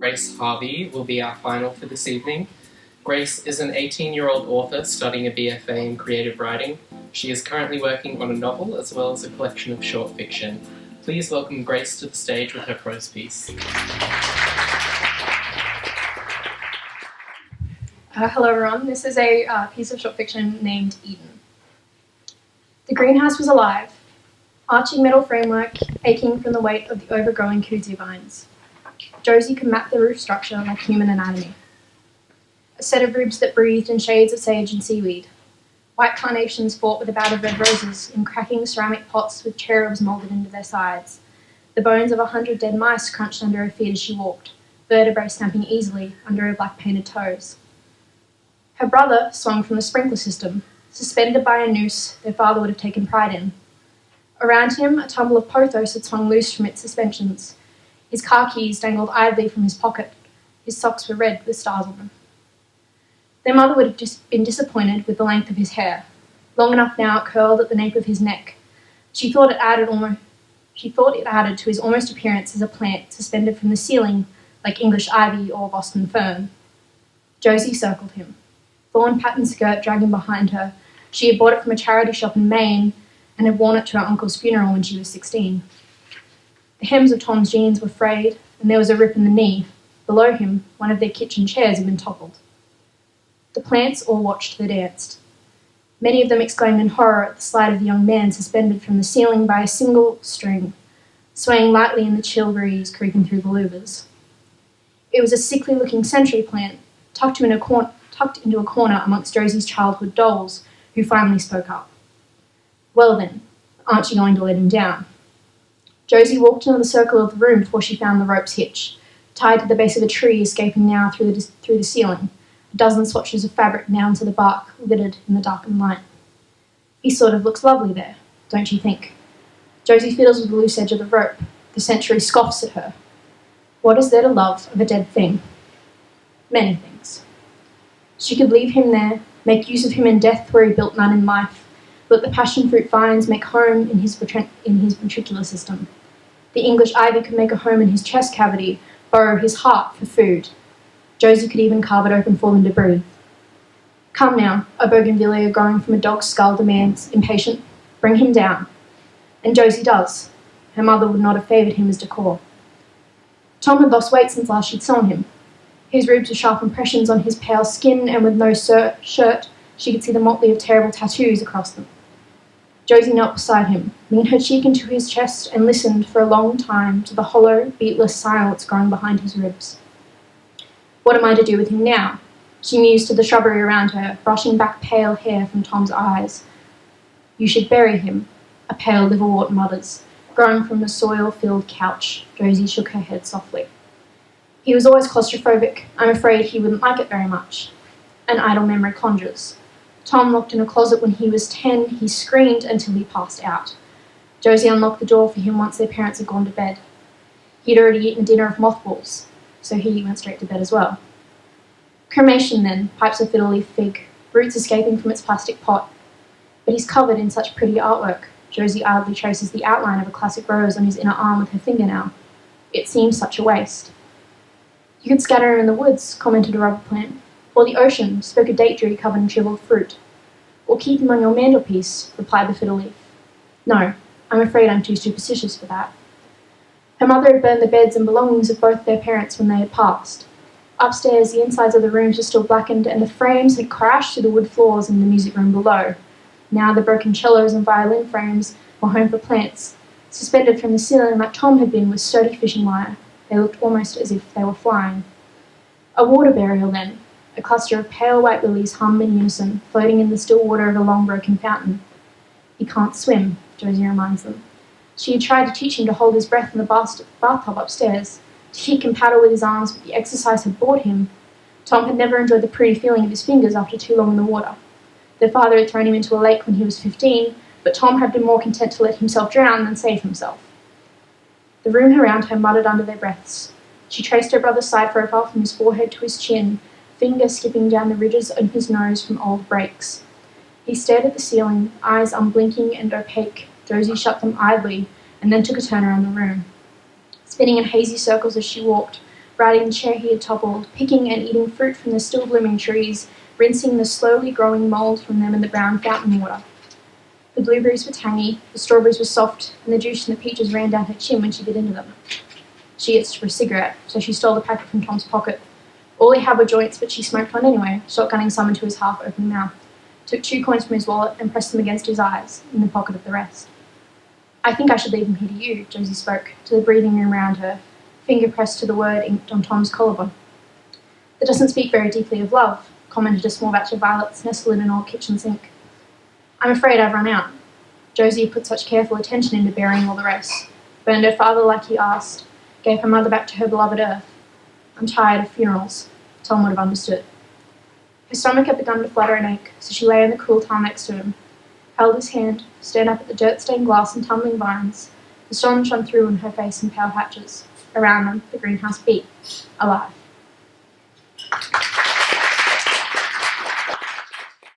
Grace Harvey will be our final for this evening. Grace is an 18-year-old author studying a BFA in creative writing. She is currently working on a novel as well as a collection of short fiction. Please welcome Grace to the stage with her prose piece. Hello everyone, this is a piece of short fiction named Eden. The greenhouse was alive, arching metal framework aching from the weight of the overgrowing kudzu vines. Josie could map the roof structure like human anatomy. A set of ribs that breathed in shades of sage and seaweed. White carnations fought with a bout of red roses in cracking ceramic pots with cherubs moulded into their sides. The bones of 100 dead mice crunched under her feet as she walked, vertebrae snapping easily under her black-painted toes. Her brother swung from the sprinkler system, suspended by a noose their father would have taken pride in. Around him, a tumble of pothos had swung loose from its suspensions. His car keys dangled idly from his pocket. His socks were red with stars on them. Their mother would have been disappointed with the length of his hair. Long enough now it curled at the nape of his neck. She thought it added to his almost appearance as a plant suspended from the ceiling like English ivy or Boston fern. Josie circled him. Thorn-patterned skirt dragging behind her. She had bought it from a charity shop in Maine and had worn it to her uncle's funeral when she was 16. The hems of Tom's jeans were frayed, and there was a rip in the knee. Below him, one of their kitchen chairs had been toppled. The plants all watched the dance. Many of them exclaimed in horror at the sight of the young man suspended from the ceiling by a single string, swaying lightly in the chill breeze creeping through the louvers. It was a sickly-looking century plant, tucked into a corner amongst Josie's childhood dolls, who finally spoke up. Well then, aren't you going to let him down? Josie walked into the circle of the room before she found the rope's hitch, tied to the base of a tree escaping now through the ceiling, a dozen swatches of fabric down to the bark littered in the darkened light. He sort of looks lovely there, don't you think? Josie fiddles with the loose edge of the rope. The century scoffs at her. What is there to love of a dead thing? Many things. She could leave him there, make use of him in death where he built none in life, let the passion fruit vines make home in his ventricular system. The English ivy could make a home in his chest cavity, borrow his heart for food. Josie could even carve it open for them to breathe. Come now, a bougainvillea growing from a dog's skull demands, impatient, bring him down. And Josie does. Her mother would not have favoured him as decor. Tom had lost weight since last she'd sawn him. His ribs were sharp impressions on his pale skin, and with no shirt, she could see the motley of terrible tattoos across them. Josie knelt beside him, leaned her cheek into his chest, and listened for a long time to the hollow, beatless silence growing behind his ribs. What am I to do with him now? She mused to the shrubbery around her, brushing back pale hair from Tom's eyes. You should bury him, a pale liverwort mutters, growing from the soil-filled couch. Josie shook her head softly. He was always claustrophobic. I'm afraid he wouldn't like it very much. An idle memory conjures. Tom locked in a closet when he was 10. He screamed until he passed out. Josie unlocked the door for him once their parents had gone to bed. He'd already eaten a dinner of mothballs, so he went straight to bed as well. Cremation then, pipes a fiddle-leaf fig, roots escaping from its plastic pot. But he's covered in such pretty artwork. Josie idly traces the outline of a classic rose on his inner arm with her fingernail. It seems such a waste. You could scatter him in the woods, commented a rubber plant. Or the ocean, spoke a date tree covered in shriveled fruit. Or keep him on your mantelpiece, replied the fiddle leaf. No, I'm afraid I'm too superstitious for that. Her mother had burned the beds and belongings of both their parents when they had passed. Upstairs, the insides of the rooms were still blackened, and the frames had crashed to the wood floors in the music room below. Now the broken cellos and violin frames were home for plants. Suspended from the ceiling like Tom had been with sturdy fishing wire, they looked almost as if they were flying. A water burial then. A cluster of pale white lilies hum in unison, floating in the still water of a long broken fountain. He can't swim, Josie reminds them. She had tried to teach him to hold his breath in the bathtub upstairs, to kick and paddle with his arms, but the exercise had bored him. Tom had never enjoyed the pretty feeling of his fingers after too long in the water. Their father had thrown him into a lake when he was 15, but Tom had been more content to let himself drown than save himself. The room around her muttered under their breaths. She traced her brother's side profile from his forehead to his chin, finger skipping down the ridges on his nose from old breaks. He stared at the ceiling, eyes unblinking and opaque. Josie shut them idly, and then took a turn around the room. Spinning in hazy circles as she walked, riding the chair he had toppled, picking and eating fruit from the still blooming trees, rinsing the slowly growing mould from them in the brown fountain water. The blueberries were tangy, the strawberries were soft, and the juice in the peaches ran down her chin when she bit into them. She itched for a cigarette, so she stole the packet from Tom's pocket. All he had were joints, but she smoked one anyway, shotgunning some into his half-open mouth, took 2 coins from his wallet and pressed them against his eyes, in the pocket of the rest. "I think I should leave him here to you," Josie spoke, to the breathing room round her, finger pressed to the word inked on Tom's collarbone. "That doesn't speak very deeply of love," commented a small batch of violets nestled in an old kitchen sink. "I'm afraid I've run out." Josie had put such careful attention into burying all the rest, burned her father like he asked, gave her mother back to her beloved earth. "I'm tired of funerals," Tom would have understood. Her stomach had begun to flutter and ache, so she lay in the cool tile next to him, held his hand, stared up at the dirt-stained glass and tumbling vines. The sun shone through in her face in pale patches. Around them, the greenhouse beat, alive.